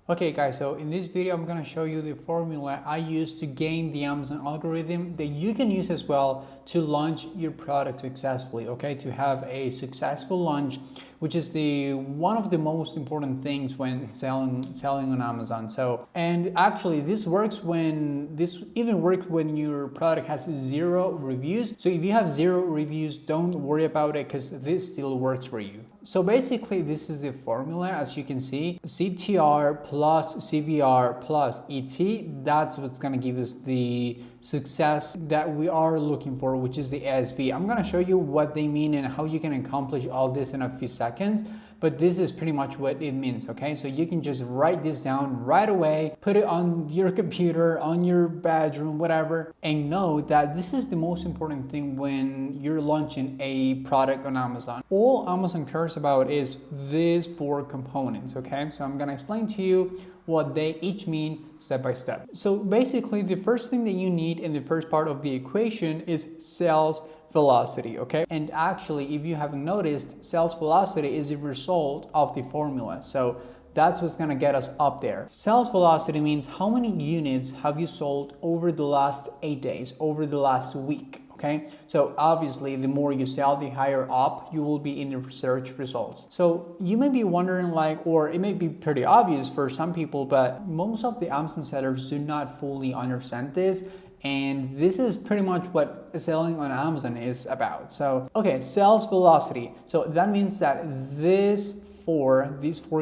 Okay guys, so in this video I'm going to show you the formula I use to game the Amazon algorithm that you can use as well to launch your product successfully, okay? To have a successful launch, which is the one of the most important things when selling on Amazon. So, and actually this even works when your product has 0 reviews. So if you have 0 reviews, don't worry about it because this still works for you. So basically this is the formula, as you can see, CTR plus CVR plus ET, that's what's going to give us the success that we are looking for, which is the ASV. I'm going to show you what they mean and how you can accomplish all this in a few seconds. But this is pretty much what it means, okay? So you can just write this down right away, put it on your computer, on your bedroom, whatever, and know that this is the most important thing when you're launching a product on Amazon. All Amazon cares about is these 4 components, okay? So I'm gonna explain to you what they each mean step by step. So basically, the first thing that you need in the first part of the equation is sales velocity, okay? And actually, if you haven't noticed, sales velocity is a result of the formula. So that's what's gonna get us up there. Sales velocity means how many units have you sold over the last 8 days, over the last week, okay? So obviously, the more you sell, the higher up you will be in the search results. So you may be wondering like, or it may be pretty obvious for some people, but most of the Amazon sellers do not fully understand this. And this is pretty much what selling on Amazon is about. So, okay, sales velocity. So that means that these four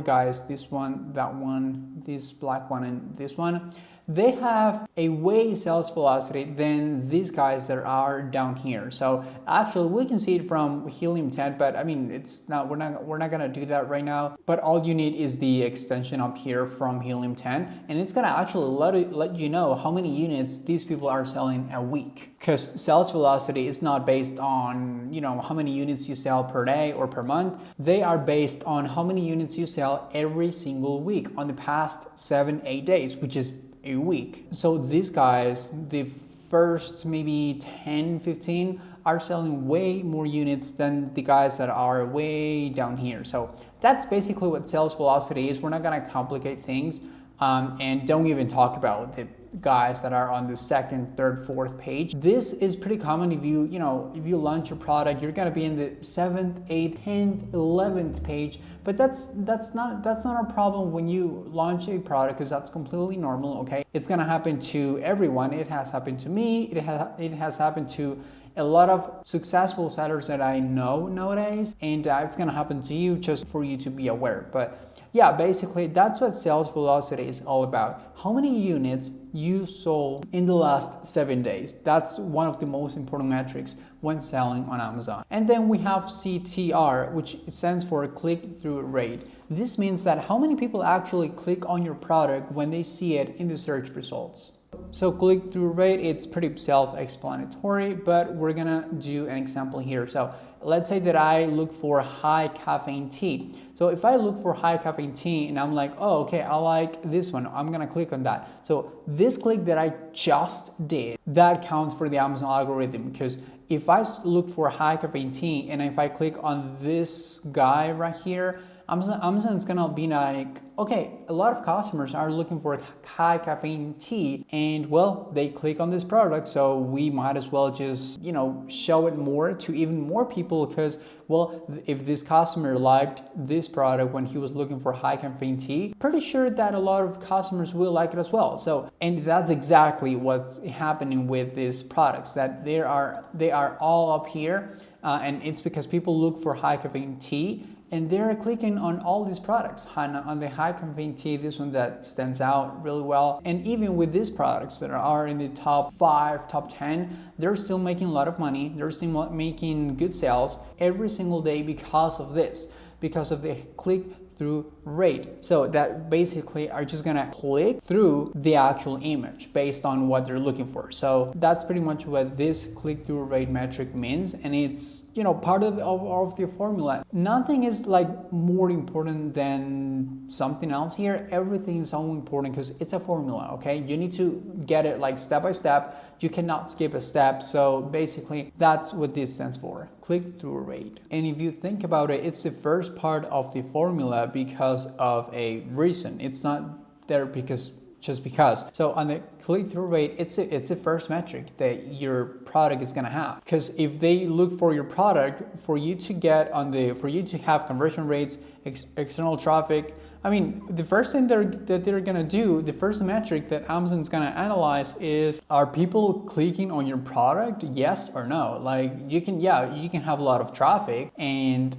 guys, this one, that one, this black one, and this one, they have a way sales velocity than these guys that are down here. So actually we can see it from Helium 10, but I mean, it's not, we're not gonna do that right now. But all you need is the extension up here from Helium 10, and it's gonna actually let you know how many units these people are selling a week. Because sales velocity is not based on, you know, how many units you sell per day or per month. They are based on how many units you sell every single week on the past 7-8 days, which is a week. So these guys, the first maybe 10-15 are selling way more units than the guys that are way down here. So that's basically what sales velocity is. We're not gonna complicate things, and don't even talk about the guys that are on the 2nd, 3rd, 4th page. This is pretty common. If you launch your product, you're gonna be in the 7th, 8th, 10th, 11th page. But that's not a problem when you launch a product, because that's completely normal. Okay, it's gonna happen to everyone. It has happened to me. It has happened to a lot of successful sellers that I know nowadays, and it's gonna happen to you, just for you to be aware. But yeah, basically that's what sales velocity is all about. How many units you sold in the last 7 days. That's one of the most important metrics when selling on Amazon. And then we have CTR, which stands for click-through rate. This means that how many people actually click on your product when they see it in the search results. So click-through rate, it's pretty self-explanatory, but we're gonna do an example here. So let's say that I look for high caffeine tea. So if I look for high caffeine tea and I'm like, oh, okay, I like this one, I'm gonna click on that. So this click that I just did, that counts for the Amazon algorithm, because if I look for high caffeine tea and if I click on this guy right here, Amazon's gonna be like, okay, a lot of customers are looking for high caffeine tea, and well, they click on this product, so we might as well just, show it more to even more people, because, well, if this customer liked this product when he was looking for high caffeine tea, pretty sure that a lot of customers will like it as well. So, and that's exactly what's happening with these products, that they are all up here, and it's because people look for high caffeine tea, and they're clicking on all these products. On the high caffeine tea, this one that stands out really well. And even with these products that are in the top 5, top 10, they're still making a lot of money. They're still making good sales every single day because of this, because of the click-through rate. So that basically are just gonna click through the actual image based on what they're looking for. So that's pretty much what this click-through rate metric means, and it's part of the formula. Nothing is like more important than something else here. Everything is so important because it's a formula, okay? You need to get it like step by step. You cannot skip a step. So basically that's what this stands for, click-through rate. And if you think about it, it's the first part of the formula because of a reason. It's not there because just because. So on the click-through rate, it's the first metric that your product is gonna have. Because if they look for your product, for you to have conversion rates, external traffic, I mean, the first thing that they're gonna do, the first metric that Amazon's gonna analyze is, are people clicking on your product? Yes or no? Like you can have a lot of traffic, and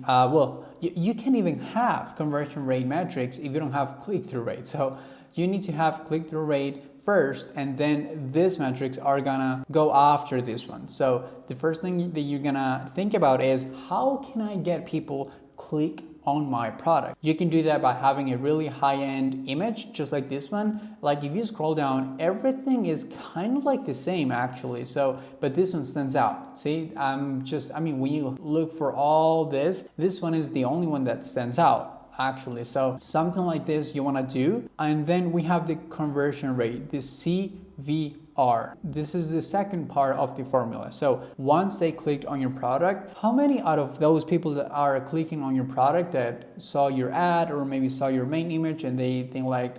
you can even have conversion rate metrics if you don't have click-through rate. So you need to have click-through rate first, and then these metrics are gonna go after this one. So the first thing that you're gonna think about is, how can I get people click on my product? You can do that by having a really high-end image, just like this one. Like if you scroll down, everything is kind of like the same actually. So, but this one stands out. See, when you look for all this one is the only one that stands out actually. So something like this you want to do. And then we have the conversion rate, the CVR. This is the second part of the formula. So once they clicked on your product, how many out of those people that are clicking on your product that saw your ad or maybe saw your main image and they think like,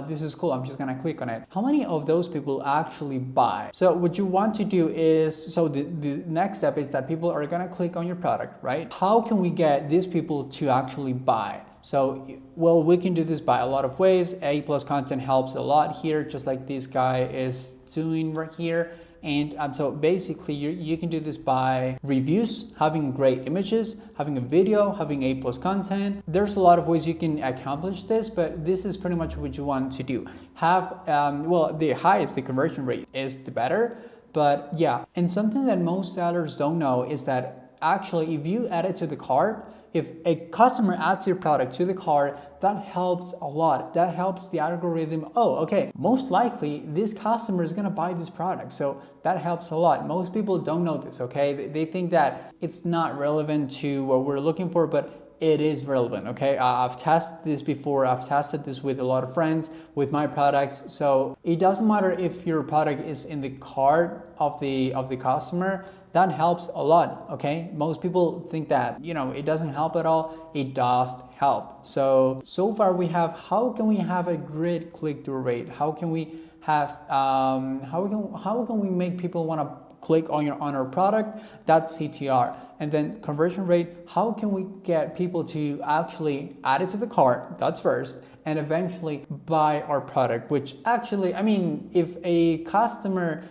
this is cool, I'm just gonna click on it. How many of those people actually buy? So what you want to do is, so the next step is that people are gonna click on your product, right? How can we get these people to actually buy? So, well, we can do this by a lot of ways. A+ content helps a lot here, just like this guy is doing right here. And so basically you can do this by reviews, having great images, having a video, having A+ content. There's a lot of ways you can accomplish this, but this is pretty much what you want to do. Have, the highest the conversion rate is, the better. But yeah, and something that most sellers don't know is that actually if you add it to the cart, if a customer adds your product to the cart, that helps a lot. That helps the algorithm. Oh, okay, most likely this customer is gonna buy this product. So that helps a lot. Most people don't know this, okay? They think that it's not relevant to what we're looking for, but it is relevant, okay? I've tested this before. I've tested this with a lot of friends, with my products. So it doesn't matter if your product is in the cart of the customer. That helps a lot, okay? Most people think that, it doesn't help at all. It does help. So far we have, how can we have a great click-through rate? How can we have, how can we make people want to click on our product? That's CTR. And then conversion rate, how can we get people to actually add it to the cart? That's first. And eventually buy our product, which actually, if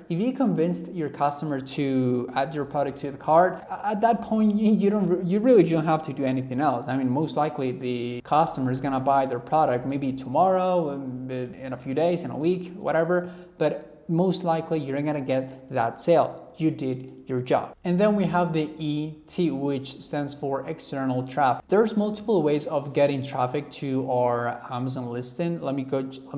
you convinced your customer to add your product to the cart, at that point, you really don't have to do anything else. Most likely the customer is gonna buy their product maybe tomorrow, in a few days, in a week, whatever, but most likely you're gonna get that sale. You did your job. And then we have the ET, which stands for external traffic. There's multiple ways of getting traffic to our Amazon listing. Let me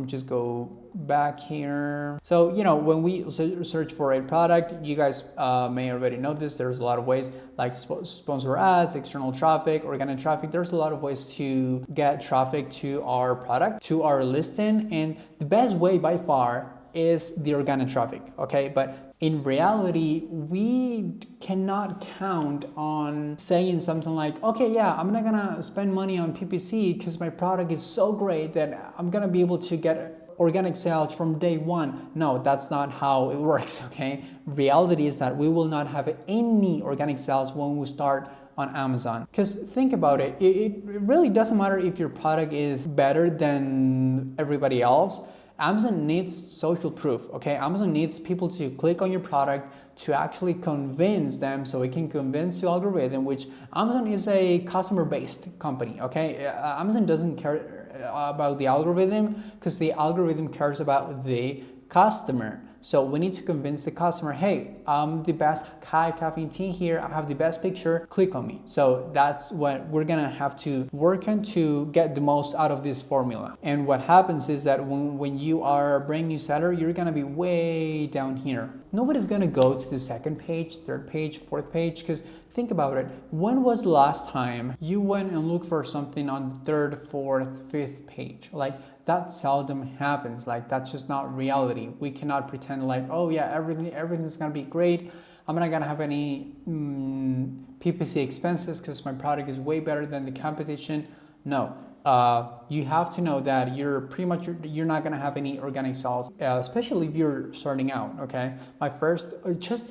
just go back here. So, when we search for a product, you guys may already know this. There's a lot of ways, like sponsor ads, external traffic, organic traffic. There's a lot of ways to get traffic to our product, to our listing. And the best way by far is the organic traffic, okay? But in reality, we cannot count on saying something like, okay, yeah, I'm not gonna spend money on PPC because my product is so great that I'm gonna be able to get organic sales from day one. No, that's not how it works, okay? Reality is that we will not have any organic sales when we start on Amazon. Because think about it, it really doesn't matter if your product is better than everybody else. Amazon needs social proof, okay? Amazon needs people to click on your product to actually convince them, so it can convince the algorithm, which Amazon is a customer-based company, okay? Amazon doesn't care about the algorithm because the algorithm cares about the customer. So we need to convince the customer, hey, I'm the best high caffeine tea here. I have the best picture. Click on me. So that's what we're gonna have to work on to get the most out of this formula. And what happens is that when you are a brand new seller, you're gonna be way down here. Nobody's gonna go to the second page, third page, fourth page, because think about it. When was the last time you went and looked for something on the third, fourth, fifth page? Like, that seldom happens. Like, that's just not reality. We cannot pretend like, oh yeah, everything's gonna be great. I'm not gonna have any PPC expenses because my product is way better than the competition. No, you have to know that you're not gonna have any organic sales, especially if you're starting out. Okay, my first just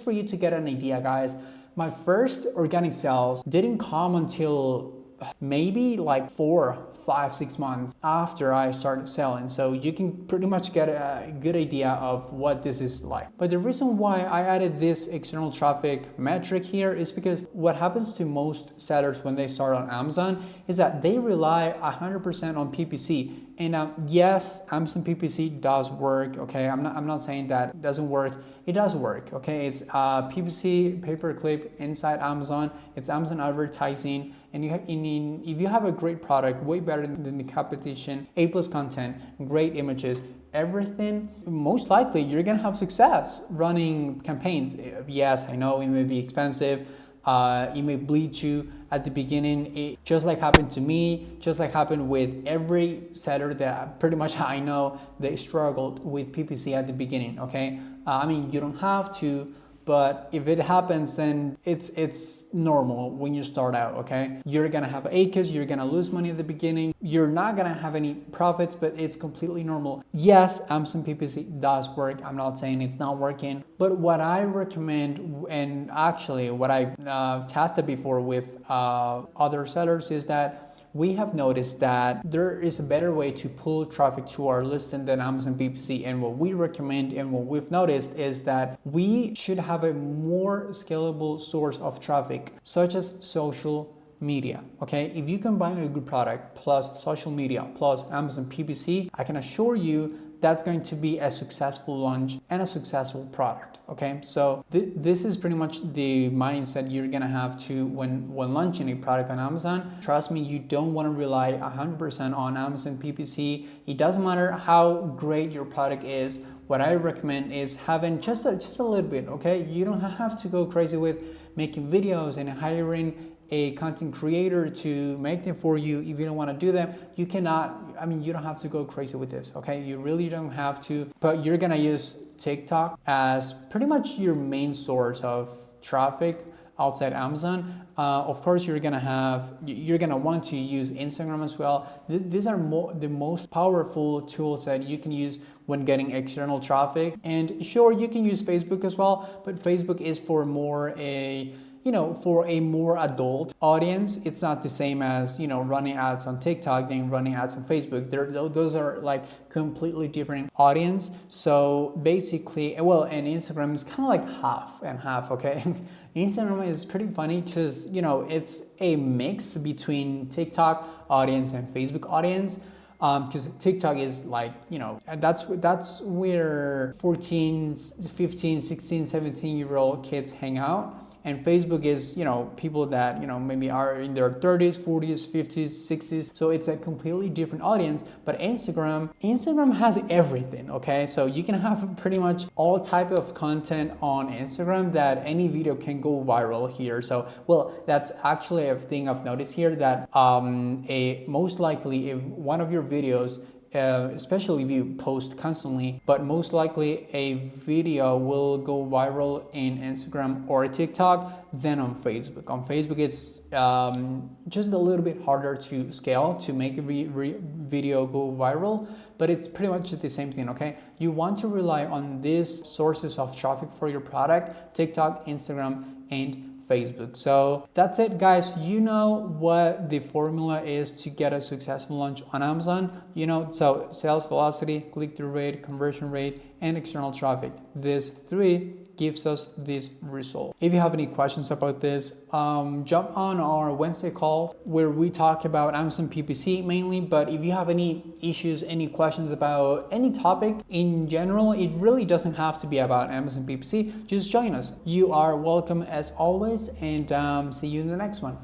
for you to get an idea, guys, my first organic sales didn't come until maybe like 4, 5, 6 months after I started selling. So you can pretty much get a good idea of what this is like. But the reason why I added this external traffic metric here is because what happens to most sellers when they start on Amazon is that they rely 100% on PPC. And yes, Amazon PPC does work. Okay, I'm not saying that it doesn't work. It does work. Okay, it's PPC, pay-per-click inside Amazon. It's Amazon advertising, and if you have a great product, way better than the competition, A+ content, great images, everything, most likely you're gonna have success running campaigns. Yes, I know it may be expensive. It may bleed you at the beginning. It just like happened to me, just like happened with every seller that pretty much I know, they struggled with PPC at the beginning. Okay, I mean, you don't have to, but if it happens, then it's normal when you start out. Okay, you're gonna have ACAs, you're gonna lose money at the beginning, you're not gonna have any profits, but it's completely normal. Yes, Amazon PPC does work. I'm not saying it's not working, but what I recommend, and actually what I tested before with other sellers, is that we have noticed that there is a better way to pull traffic to our listing than Amazon PPC. And what we recommend and what we've noticed is that we should have a more scalable source of traffic, such as social media. Okay, if you combine a good product plus social media plus Amazon PPC, I can assure you that's going to be a successful launch and a successful product. Okay, so this is pretty much the mindset you're gonna have to when launching a product on Amazon. Trust me, you don't want to rely 100% on Amazon PPC. It doesn't matter how great your product is. What I recommend is having just a little bit. Okay, you don't have to go crazy with making videos and hiring a content creator to make them for you. If you don't want to do them, you cannot. I mean, you don't have to go crazy with this. Okay, you really don't have to. But you're gonna use TikTok as pretty much your main source of traffic outside Amazon. Of course, you're gonna want to use Instagram as well. These are the most powerful tools that you can use when getting external traffic. And sure, you can use Facebook as well, but Facebook is for more for a more adult audience. It's not the same as, running ads on TikTok than running ads on Facebook. Those are like completely different audience. So basically, and Instagram is kind of like half and half, okay? Instagram is pretty funny because, it's a mix between TikTok audience and Facebook audience. Because TikTok is like, that's where 14, 15, 16, 17-year-old kids hang out. And Facebook is, people that, maybe are in their 30s, 40s, 50s, 60s. So it's a completely different audience. But Instagram has everything, okay? So you can have pretty much all type of content on Instagram that any video can go viral here. So, that's actually a thing I've noticed here, that most likely if one of your videos, especially if you post constantly, but most likely a video will go viral in Instagram or TikTok than on Facebook. On Facebook, it's just a little bit harder to scale to make a video go viral, but it's pretty much the same thing, okay? You want to rely on these sources of traffic for your product: TikTok, Instagram, and Facebook. So that's it, guys. You know what the formula is to get a successful launch on Amazon. So sales velocity, click-through rate, conversion rate, and external traffic. These three gives us this result. If you have any questions about this, jump on our Wednesday call where we talk about Amazon PPC mainly. But if you have any issues, any questions about any topic in general, it really doesn't have to be about Amazon PPC. Just join us. You are welcome as always, and see you in the next one.